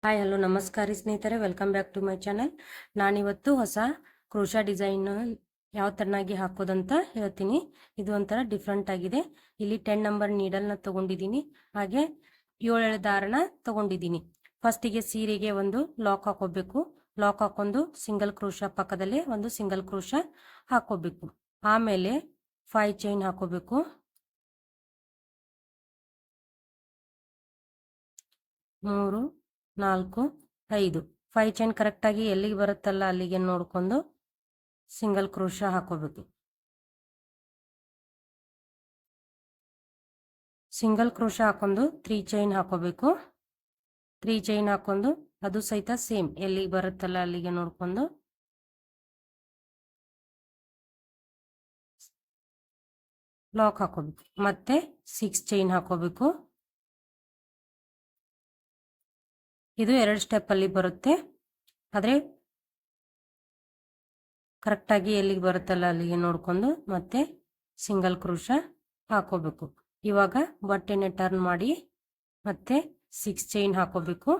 Hi hello ನಮಸ್ಕಾರ ಸ್ನೇಹಿತರೆ, welcome back to my channel. ನಾನಿವತ್ತು ಹೊಸ ಕ್ರೋಶಾ ಡಿಸೈನ್ ಯಾವ ತರನಾಗಿ ಹಾಕೋದಂತ ಹೇಳ್ತೀನಿ. ಇದು ಒಂಥರ ಡಿಫ್ರೆಂಟ್ ಆಗಿದೆ. ಇಲ್ಲಿ 10 ನಂಬರ್ ನೀಡಲ್ನ ತಗೊಂಡಿದ್ದೀನಿ, ಹಾಗೆ 7 ದಾರನ ತಗೊಂಡಿದ್ದೀನಿ. ಫಸ್ಟಿಗೆ ಸೀರೆಗೆ ಒಂದು ಲಾಕ್ ಹಾಕೋಬೇಕು. ಲಾಕ್ ಹಾಕೊಂಡು ಸಿಂಗಲ್ ಕ್ರೋಶಾ ಪಕ್ಕದಲ್ಲೇ ಒಂದು ಸಿಂಗಲ್ ಕ್ರೋಶಾ ಹಾಕೋಬೇಕು. ಆಮೇಲೆ 5 ಚೈನ್ ಹಾಕೋಬೇಕು. 3 4 5 5 ಚೈನ್ ಕರೆಕ್ಟಾಗಿ ಎಲ್ಲಿಗೆ ಬರುತ್ತಲ್ಲ ಅಲ್ಲಿಗೆ ನೋಡ್ಕೊಂಡು ಸಿಂಗಲ್ ಕ್ರೋಶಾ ಹಾಕೋಬೇಕು. ಸಿಂಗಲ್ ಕ್ರೋಶಾ ಹಾಕೊಂಡು 3 ಚೈನ್ ಹಾಕೋಬೇಕು. 3 ಚೈನ್ ಹಾಕೊಂಡು ಅದು ಸಹಿತ ಸೇಮ್ ಎಲ್ಲಿಗೆ ಬರುತ್ತಲ್ಲ ಅಲ್ಲಿಗೆ ನೋಡ್ಕೊಂಡು ಲಾಕ್ ಹಾಕೋಬೇಕು. ಮತ್ತೆ 6 ಚೈನ್ ಹಾಕೋಬೇಕು. ಇದು 2 ಸ್ಟೆಪ್ಪಲ್ಲಿ ಬರುತ್ತೆ, ಆದರೆ ಕರೆಕ್ಟಾಗಿ ಎಲ್ಲಿಗೆ ಬರುತ್ತಲ್ಲ ಅಲ್ಲಿಗೆ ನೋಡ್ಕೊಂಡು ಮತ್ತೆ ಸಿಂಗಲ್ ಕ್ರೋಶಾ ಹಾಕೋಬೇಕು. ಇವಾಗ ಬಟ್ಟೆನೆ ಟರ್ನ್ ಮಾಡಿ ಮತ್ತೆ 6 ಚೈನ್ ಹಾಕೋಬೇಕು.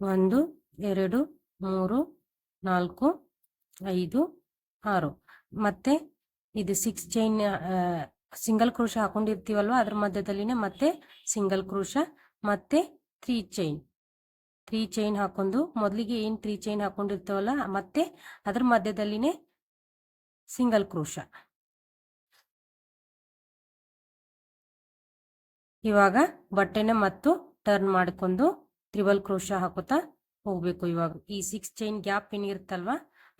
1 2 3 4 5 6 ಮತ್ತೆ ಇದು 6 ಚೈನ್ ಸಿಂಗಲ್ ಕ್ರೋಶಾ ಹಾಕೊಂಡಿರ್ತೀವಲ್ವ ಅದ್ರ ಮಧ್ಯದಲ್ಲಿನೇ ಮತ್ತೆ ಸಿಂಗಲ್ ಕ್ರೋಶಾ ಮತ್ತೆ 3 ಚೈನ್ 3 ಚೈನ್ ಹಾಕೊಂಡು ಮೊದಲಿಗೆ ಏನು 3 ಚೈನ್ ಹಾಕೊಂಡಿರ್ತೀವಲ್ಲ ಮತ್ತೆ ಅದ್ರ ಮಧ್ಯದಲ್ಲಿನೇ ಸಿಂಗಲ್ ಕ್ರೋಶಾ. ಇವಾಗ ಬಟ್ಟೆನ ಮತ್ತು ಟರ್ನ್ ಮಾಡ್ಕೊಂಡು ತ್ರಿಬಲ್ ಕ್ರೋಶಾ ಹಾಕೋತಾ ಹೋಗ್ಬೇಕು. ಇವಾಗ ಈ 6 ಚೈನ್ ಗ್ಯಾಪ್ ಏನಿರುತ್ತಲ್ವ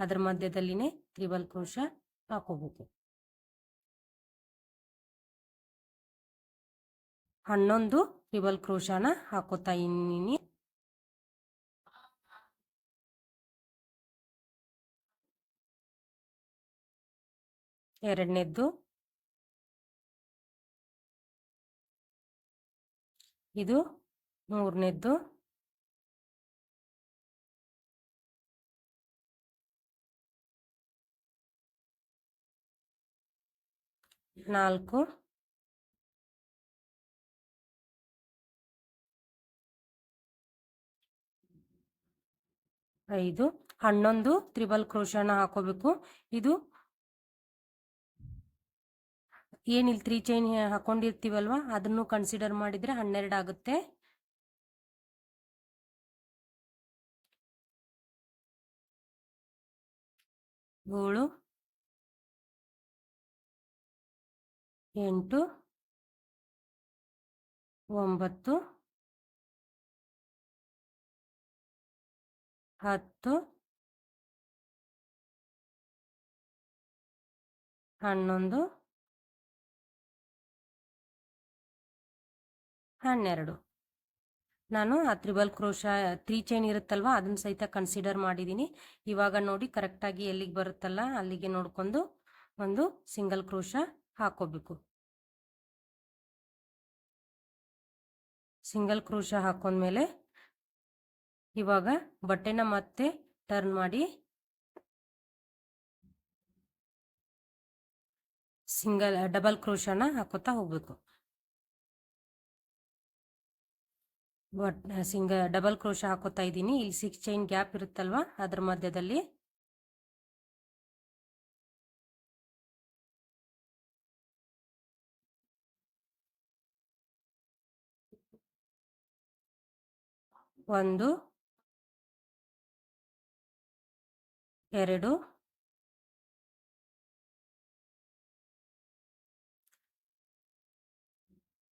ಅದ್ರ ಮಧ್ಯದಲ್ಲಿನೇ ತ್ರಿಬಲ್ ಕ್ರೋಶಾ ಹಾಕೋಬೇಕು. 11 ತ್ರಿಬಲ್ ಕ್ರೋಶಾನ ಹಾಕೋತಾ ಇನ್ನಿನಿ. ಎರಡನೇದ್ದು, ಇದು ಮೂರನೇದ್ದು, ನಾಲ್ಕು, 5 11 ತ್ರಿಬಲ್ ಕ್ರೋಶಾನ ಹಾಕೋಬೇಕು. ಇದು ಏನಿಲ್ಲ 3 ಚೈನ್ ಹಾಕೊಂಡಿರ್ತೀವಲ್ವ ಅದನ್ನು ಕನ್ಸಿಡರ್ ಮಾಡಿದ್ರೆ 12 ಆಗುತ್ತೆ. ಏಳು, 8, 9, 10, 11, 12. ನಾನು ಆ ತ್ರಿಬಲ್ ಕ್ರೋಶಾ 3 ಚೈನ್ ಇರುತ್ತಲ್ವ ಅದನ್ನ ಸಹಿತ ಕನ್ಸಿಡರ್ ಮಾಡಿದ್ದೀನಿ. ಇವಾಗ ನೋಡಿ ಕರೆಕ್ಟಾಗಿ ಎಲ್ಲಿಗೆ ಬರುತ್ತಲ್ಲ ಅಲ್ಲಿಗೆ ನೋಡ್ಕೊಂಡು ಒಂದು ಸಿಂಗಲ್ ಕ್ರೋಶಾ ಹಾಕೋಬೇಕು. ಸಿಂಗಲ್ ಕ್ರೋಶಾ ಹಾಕೊಂಡ್ಮೇಲೆ ಇವಾಗ ಬಟ್ಟೆನ ಮತ್ತೆ ಟರ್ನ್ ಮಾಡಿ ಡಬಲ್ ಕ್ರೋಶಾನ ಹಾಕೋತಾ ಹೋಗ್ಬೇಕು. ಡಬಲ್ ಕ್ರೋಶಾ ಹಾಕೋತಾ ಇದ್ದೀನಿ. ಇಲ್ಲಿ 6 ಚೈನ್ ಗ್ಯಾಪ್ ಇರುತ್ತಲ್ವ ಅದ್ರ ಮಧ್ಯದಲ್ಲಿ ಒಂದು, 2,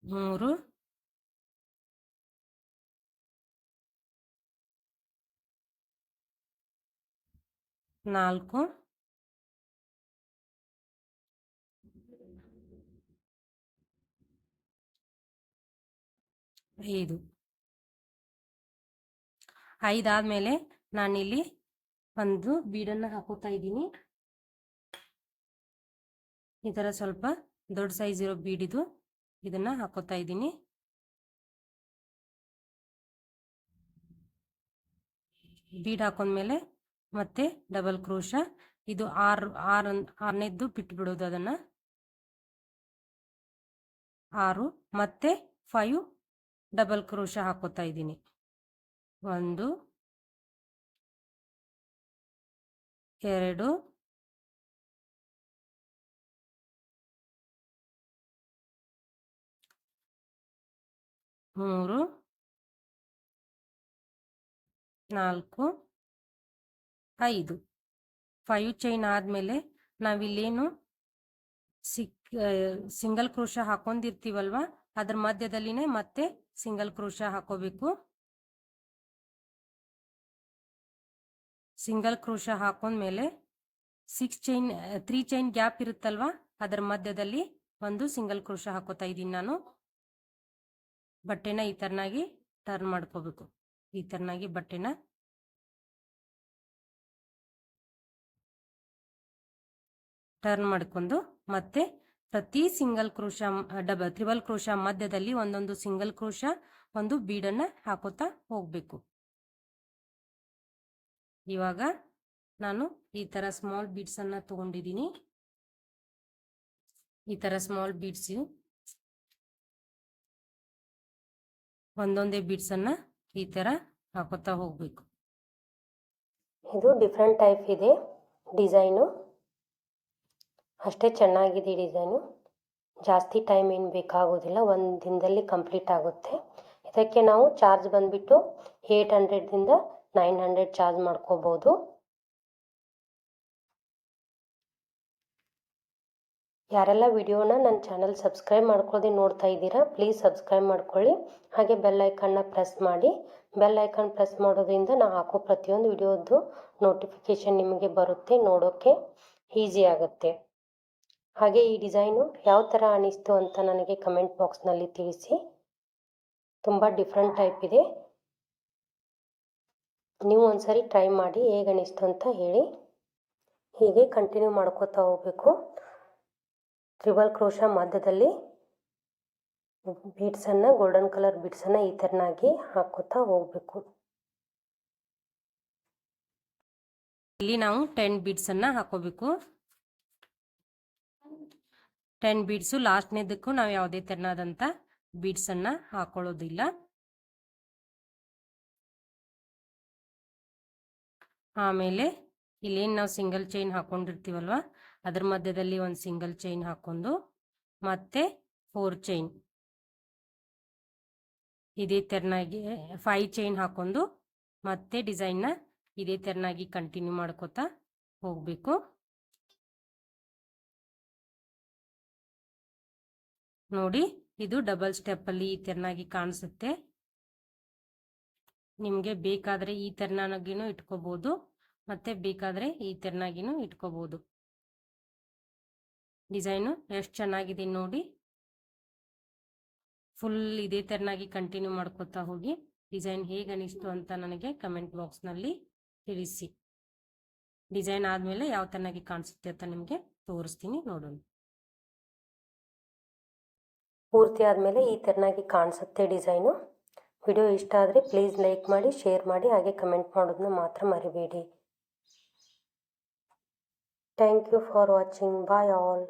3, 4, 5. 5 ಆದ್ಮೇಲೆ ನಾನಿಲ್ಲಿ ಒಂದು ಬೀಡನ್ನ ಹಾಕೋತಾ ಇದ್ದೀನಿ. ಈ ಥರ ಸ್ವಲ್ಪ ದೊಡ್ಡ ಸೈಜ್ ಇರೋ ಬೀಡಿದು ಇದನ್ನ ಹಾಕೋತಾ ಇದ್ದೀನಿ. ಬೀಡ್ ಹಾಕೊಂಡ್ಮೇಲೆ ಮತ್ತೆ ಡಬಲ್ ಕ್ರೋಶಾ. ಇದು 6ನೇದ್ದು ಬಿಟ್ಟು ಬಿಡೋದು, ಅದನ್ನ 6 ಮತ್ತೆ 5 ಡಬಲ್ ಕ್ರೋಶ ಹಾಕೋತಾ ಇದ್ದೀನಿ. 1 2 3 4 5 ಚೈನ್ ಆದಮೇಲೆ ನಾವಿಲ್ಲೇನು ಸಿಂಗಲ್ ಕ್ರೋಶ ಹಾಕೊಂಡಿರ್ತೀವಲ್ವ ಅದ್ರ ಮಧ್ಯದಲ್ಲಿನೇ ಮತ್ತೆ ಸಿಂಗಲ್ ಕ್ರೋಶ ಹಾಕೋಬೇಕು. ಸಿಂಗಲ್ ಕ್ರೋಶ ಹಾಕೊಂಡ್ಮೇಲೆ 3 ಚೈನ್ ಗ್ಯಾಪ್ ಇರುತ್ತಲ್ವ ಅದರ ಮಧ್ಯದಲ್ಲಿ ಒಂದು ಸಿಂಗಲ್ ಕ್ರೋಶ ಹಾಕೋತಾ ಇದ್ದೀನಿ ನಾನು. ಬಟ್ಟೆನ ಈ ತರನಾಗಿ ಟರ್ನ್ ಮಾಡ್ಕೋಬೇಕು. ಈ ತರನಾಗಿ ಬಟ್ಟೆನ ಟರ್ನ್ ಮಾಡ್ಕೊಂಡು ಮತ್ತೆ ಪ್ರತಿ ಸಿಂಗಲ್ ಕ್ರೋಶ ತ್ರಿಬಲ್ ಕ್ರೋಶ ಮಧ್ಯದಲ್ಲಿ ಒಂದೊಂದು ಸಿಂಗಲ್ ಕ್ರೋಶ ಒಂದು ಬೀಡನ್ನ ಹಾಕೋತಾ ಹೋಗ್ಬೇಕು. ಇವಾಗ ನಾನು ಈ ತರ ಸ್ಮಾಲ್ ಬೀಡ್ಸ್ ಅನ್ನ ತಗೊಂಡಿದ್ದೀನಿ. ಈ ತರ ಸ್ಮಾಲ್ ಬೀಡ್ಸ್ ಒಂದೊಂದೇ ಬೀಡ್ಸ್ ಅನ್ನ ಈ ತರ ಹಾಕೋತಾ ಹೋಗ್ಬೇಕು. ಇದು ಡಿಫ್ರೆಂಟ್ ಟೈಪ್ ಇದೆ ಡಿಸೈನು, ಅಷ್ಟೇ ಚೆನ್ನಾಗಿದೆ ಡಿಸೈನು. ಜಾಸ್ತಿ ಟೈಮ್ ಏನು ಬೇಕಾಗೋದಿಲ್ಲ, ಒಂದು ದಿನದಲ್ಲಿ ಕಂಪ್ಲೀಟ್ ಆಗುತ್ತೆ. ಇದಕ್ಕೆ ನಾವು ಚಾರ್ಜ್ ಬಂದುಬಿಟ್ಟು 800ದಿಂದ 900 ಚಾರ್ಜ್ ಮಾಡ್ಕೋಬೋದು. ಯಾರೆಲ್ಲ ವಿಡಿಯೋನ ನನ್ನ ಚಾನಲ್ ಸಬ್ಸ್ಕ್ರೈಬ್ ಮಾಡ್ಕೊಳ್ಳದೆ ನೋಡ್ತಾ ಇದ್ದೀರಾ, ಪ್ಲೀಸ್ ಸಬ್ಸ್ಕ್ರೈಬ್ ಮಾಡ್ಕೊಳ್ಳಿ. ಹಾಗೆ ಬೆಲ್ ಐಕನ್ನ ಪ್ರೆಸ್ ಮಾಡಿ. ಬೆಲ್ ಐಕನ್ ಪ್ರೆಸ್ ಮಾಡೋದ್ರಿಂದ ನಾನು ಹಾಕೋ ಪ್ರತಿಯೊಂದು ವಿಡಿಯೋದ್ದು ನೋಟಿಫಿಕೇಷನ್ ನಿಮಗೆ ಬರುತ್ತೆ, ನೋಡೋಕ್ಕೆ ಈಸಿ ಆಗುತ್ತೆ. ಹಾಗೆ ಈ ಡಿಸೈನು ಯಾವ ಥರ ಅನಿಸ್ತು ಅಂತ ನನಗೆ ಕಮೆಂಟ್ ಬಾಕ್ಸ್ನಲ್ಲಿ ತಿಳಿಸಿ. ತುಂಬ ಡಿಫ್ರೆಂಟ್ ಟೈಪ್ ಇದೆ, ನೀವು ಒಂದ್ಸರಿ ಟ್ರೈ ಮಾಡಿ ಹೇಗೆ ಅನಿಸ್ತು ಅಂತ ಹೇಳಿ. ಹೀಗೆ ಕಂಟಿನ್ಯೂ ಮಾಡ್ಕೋತಾ ಹೋಗಬೇಕು. ತ್ರಿಬಲ್ ಕ್ರೋಶ ಮಧ್ಯದಲ್ಲಿ ಬೀಡ್ಸನ್ನು, ಗೋಲ್ಡನ್ ಕಲರ್ ಬೀಡ್ಸನ್ನು ಈ ಥರನಾಗಿ ಹಾಕೋತಾ ಹೋಗಬೇಕು. ಇಲ್ಲಿ ನಾವು 10 ಬೀಡ್ಸನ್ನು ಹಾಕೋಬೇಕು. 10 ಬೀಡ್ಸು ಲಾಸ್ಟ್ನೇದಕ್ಕೂ ನಾವು ಯಾವುದೇ ತೆರನಾದಂಥ ಬೀಡ್ಸನ್ನು ಹಾಕೊಳ್ಳೋದಿಲ್ಲ. ಆಮೇಲೆ ಇಲ್ಲೇನು ನಾವು ಸಿಂಗಲ್ ಚೈನ್ ಹಾಕೊಂಡಿರ್ತೀವಲ್ವ ಅದ್ರ ಮಧ್ಯದಲ್ಲಿ ಒಂದು ಸಿಂಗಲ್ ಚೈನ್ ಹಾಕೊಂಡು ಮತ್ತೆ 4 ಚೈನ್ ಇದೇ ತೆರನಾಗಿ 5 ಚೈನ್ ಹಾಕೊಂಡು ಮತ್ತೆ ಡಿಸೈನ್ನ ಇದೇ ತೆರನಾಗಿ ಕಂಟಿನ್ಯೂ ಮಾಡ್ಕೋತಾ ಹೋಗಬೇಕು. ನೋಡಿ, ಇದು ಡಬಲ್ ಸ್ಟೆಪ್ಪಲ್ಲಿ ಈ ತೆರನಾಗಿ ಕಾಣಿಸುತ್ತೆ. ನಿಮಗೆ ಬೇಕಾದರೆ ಈ ತೆರನಾಗಿನೂ ಇಟ್ಕೋಬೋದು, ಮತ್ತೆ ಬೇಕಾದರೆ ಈ ತೆರನಾಗಿನೂ ಇಟ್ಕೋಬೋದು. ಡಿಸೈನು ಎಷ್ಟು ಚೆನ್ನಾಗಿದೆ ನೋಡಿ. ಫುಲ್ ಇದೇ ತೆರನಾಗಿ ಕಂಟಿನ್ಯೂ ಮಾಡ್ಕೋತಾ ಹೋಗಿ. ಡಿಸೈನ್ ಹೇಗೆ ಅನಿಸ್ತು ಅಂತ ನನಗೆ ಕಮೆಂಟ್ ಬಾಕ್ಸ್ನಲ್ಲಿ ತಿಳಿಸಿ. ಡಿಸೈನ್ ಆದಮೇಲೆ ಯಾವ ತೆರನಾಗಿ ಕಾಣಿಸುತ್ತೆ ಅಂತ ನಿಮಗೆ ತೋರಿಸ್ತೀನಿ, ನೋಡೋಣ. ಪೂರ್ತಿ ಆದಮೇಲೆ ಈ ಥರನಾಗಿ ಕಾಣಿಸುತ್ತೆ ಡಿಸೈನು. ವಿಡಿಯೋ ಇಷ್ಟ ಆದರೆ ಪ್ಲೀಸ್ ಲೈಕ್ ಮಾಡಿ, ಶೇರ್ ಮಾಡಿ, ಹಾಗೆ ಕಮೆಂಟ್ ಮಾಡೋದನ್ನ ಮಾತ್ರ ಮರಿಬೇಡಿ. Thank you for watching. Bye all.